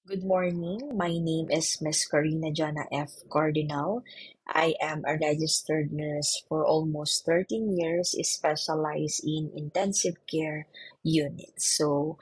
Good morning. My name is Miss Karina Jana F. Cardinal. I am a registered nurse for almost 13 years, specialized in intensive care units. So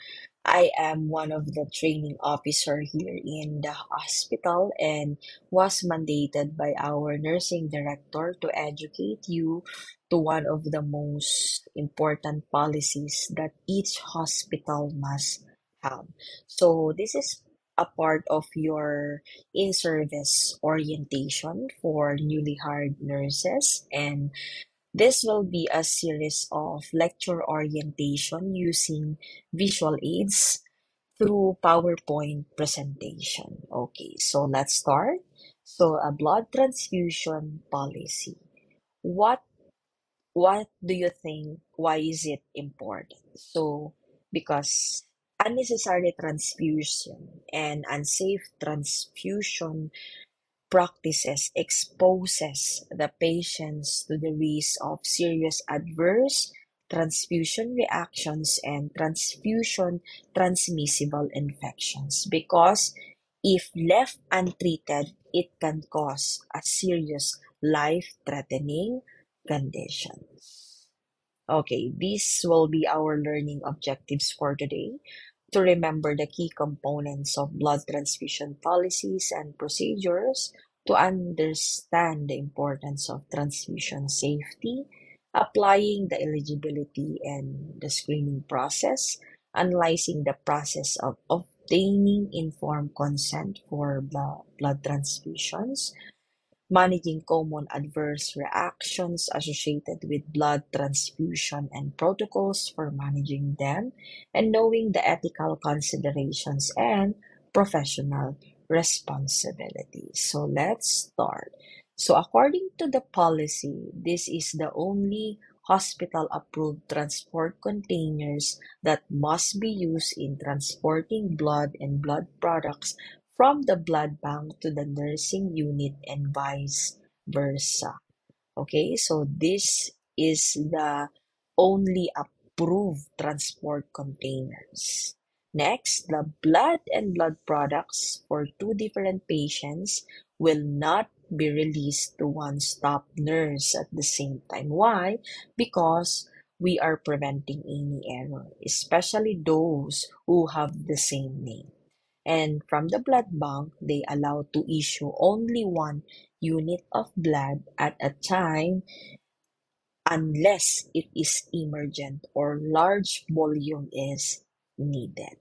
I am one of the training officer here in the hospital and was mandated by our nursing director to educate you to one of the most important policies that each hospital must have. So this is a part of your in-service orientation for newly hired nurses, and this will be a series of lecture orientation using visual aids through PowerPoint presentation. Okay, so let's start. So a blood transfusion policy. What what do you think? Why is it important? So, because unnecessary transfusion and unsafe transfusion practices exposes the patients to the risk of serious adverse transfusion reactions and transfusion transmissible infections because if left untreated, it can cause a serious life-threatening condition. Okay, these will be our learning objectives for today. To remember the key components of blood transfusion policies and procedures, to understand the importance of transfusion safety, applying the eligibility and the screening process, analyzing the process of obtaining informed consent for blood transfusions, managing common adverse reactions associated with blood transfusion and protocols for managing them, and knowing the ethical considerations and professional responsibilities. So let's start. So according to the policy, this is the only hospital approved transport containers that must be used in transporting blood and blood products from the blood bank to the nursing unit and vice versa. Okay, so this is the only approved transport containers. Next, the blood and blood products for two different patients will not be released to one stop nurse at the same time. Why? Because we are preventing any error, especially those who have the same name. And from the blood bank, they allow to issue only one unit of blood at a time unless it is emergent or large volume is needed.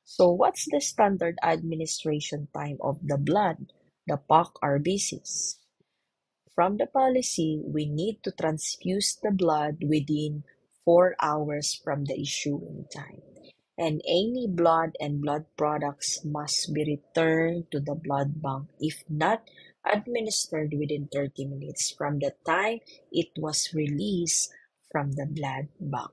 So what's the standard administration time of the blood, the POC-RBCs? From the policy, we need to transfuse the blood within 4 hours from the issuing time, and any blood and blood products must be returned to the blood bank if not administered within 30 minutes from the time it was released from the blood bank.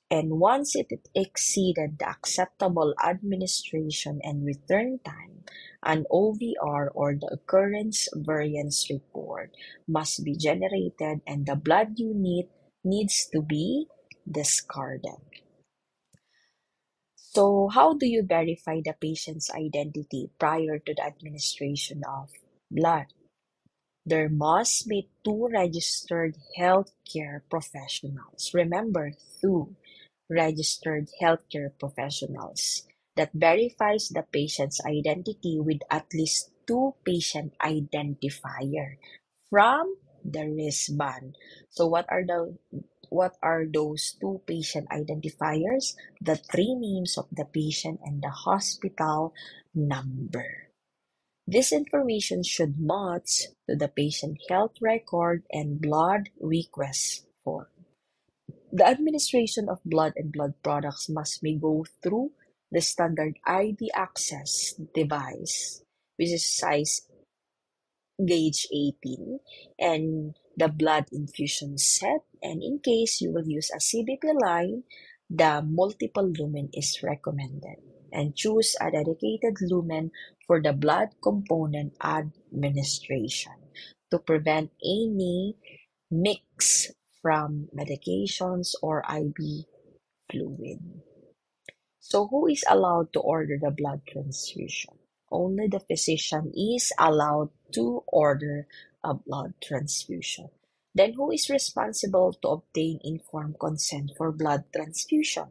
And once it exceeded the acceptable administration and return time, an OVR or the occurrence variance report must be generated and the blood unit needs to be discarded. So, how do you verify the patient's identity prior to the administration of blood? There must be two registered healthcare professionals. Remember, two registered healthcare professionals that verifies the patient's identity with at least two patient identifier from the wristband. So what are those two patient identifiers? The three names of the patient and the hospital number. This information should match to the patient health record and blood request form. The administration of blood and blood products must be go through the standard IV access device, which is size gauge 18, and the blood infusion set. And in case you will use a CBP line, the multiple lumen is recommended. And choose a dedicated lumen for the blood component administration to prevent any mix from medications or IV fluid. So who is allowed to order the blood transfusion? Only the physician is allowed to order a blood transfusion. Then who is responsible to obtain informed consent for blood transfusion?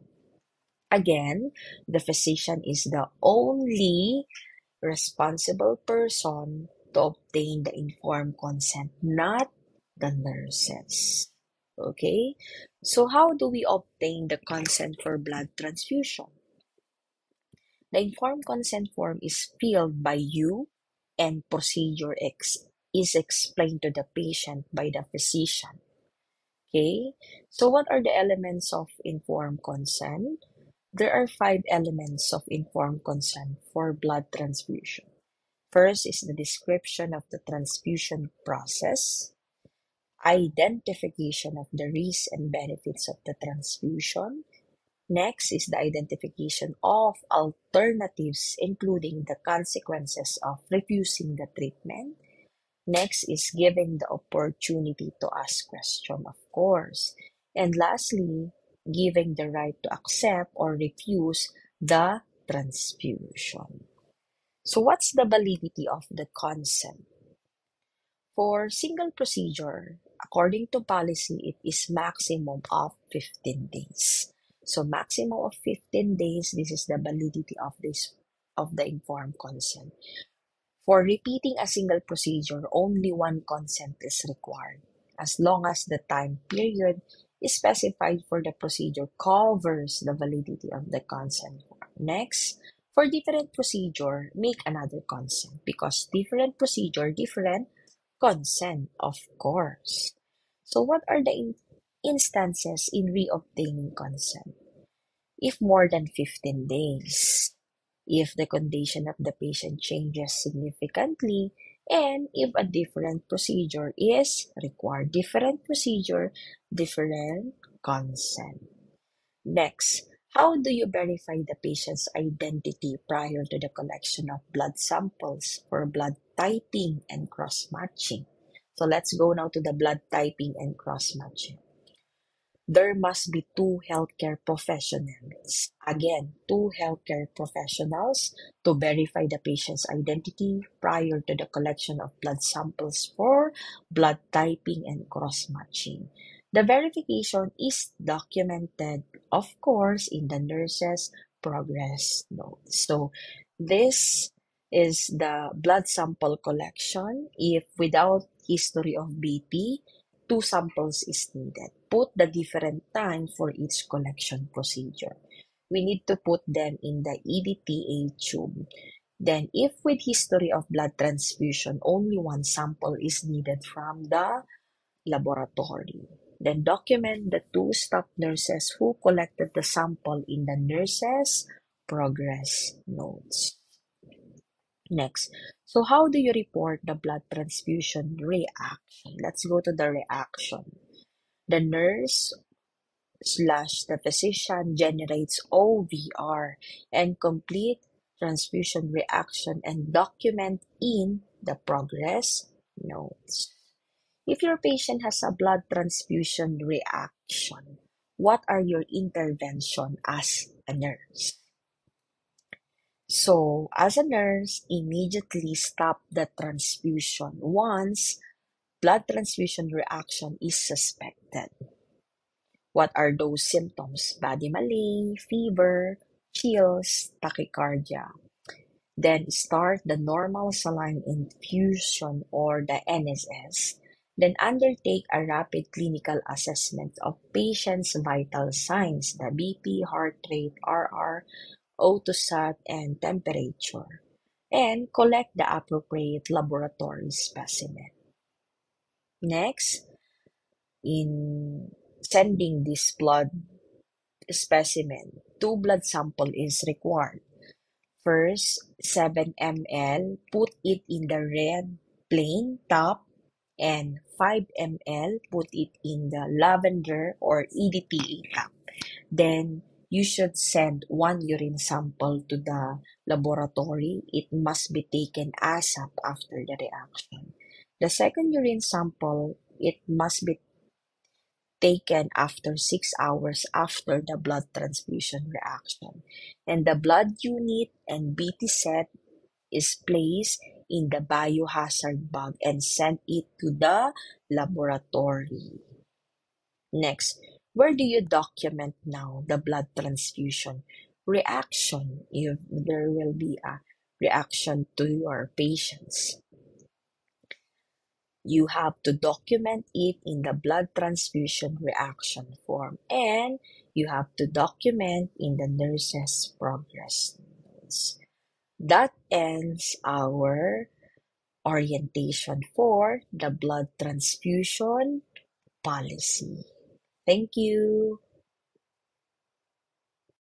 Again, the physician is the only responsible person to obtain the informed consent, not the nurses. Okay? So how do we obtain the consent for blood transfusion? The informed consent form is filled by you and procedure is explained to the patient by the physician. Okay? So what are the elements of informed consent? There are 5 elements of informed consent for blood transfusion. First is the description of the transfusion process, identification of the risks and benefits of the transfusion. Next is the identification of alternatives, including the consequences of refusing the treatment. Next is giving the opportunity to ask questions, of course. And lastly, giving the right to accept or refuse the transfusion. So what's the validity of the consent? For single procedure, according to policy, it is maximum of 15 days. So maximum of 15 days, this is the validity of the informed consent. For repeating a single procedure, only one consent is required, as long as the time period is specified for the procedure covers the validity of the consent form. Next, for different procedure, make another consent, because different procedure, different consent, of course. So what are the instances in reobtaining consent? If more than 15 days, if the condition of the patient changes significantly, and if a different procedure is required. Different procedure, different consent. Next, how do you verify the patient's identity prior to the collection of blood samples for blood typing and cross-matching? So let's go now to the blood typing and cross-matching. There must be 2 healthcare professionals. Again, 2 healthcare professionals to verify the patient's identity prior to the collection of blood samples for blood typing and cross-matching. The verification is documented, of course, in the nurse's progress notes. So, this is the blood sample collection. If without history of BP, 2 samples is needed. Put the different time for each collection procedure. We need to put them in the EDTA tube. Then, if with history of blood transfusion, only 1 sample is needed from the laboratory. Then document the 2 staff nurses who collected the sample in the nurses' progress notes. Next, so how do you report the blood transfusion reaction? Let's go to the reaction. The nurse slash the physician generates OVR and complete transfusion reaction and document in the progress notes. If your patient has a blood transfusion reaction, what are your intervention as a nurse? So, as a nurse, immediately stop the transfusion once blood transfusion reaction is suspected. What are those symptoms? Body malaise, fever, chills, tachycardia. Then start the normal saline infusion or the NSS. Then undertake a rapid clinical assessment of patient's vital signs, the BP, heart rate, RR, O2 sat, and temperature. And collect the appropriate laboratory specimen. Next, in sending this blood specimen, 2 blood sample is required. First, 7 ml, put it in the red plain top, and 5 ml, put it in the lavender or EDTA top. Then, you should send 1 urine sample to the laboratory. It must be taken ASAP after the reaction. The second urine sample, it must be taken after 6 hours after the blood transfusion reaction. And the blood unit and BT set is placed in the biohazard bag and sent it to the laboratory. Next, where do you document now the blood transfusion reaction if there will be a reaction to your patients? You have to document it in the blood transfusion reaction form, and you have to document in the nurse's progress notes. That ends our orientation for the blood transfusion policy. Thank you.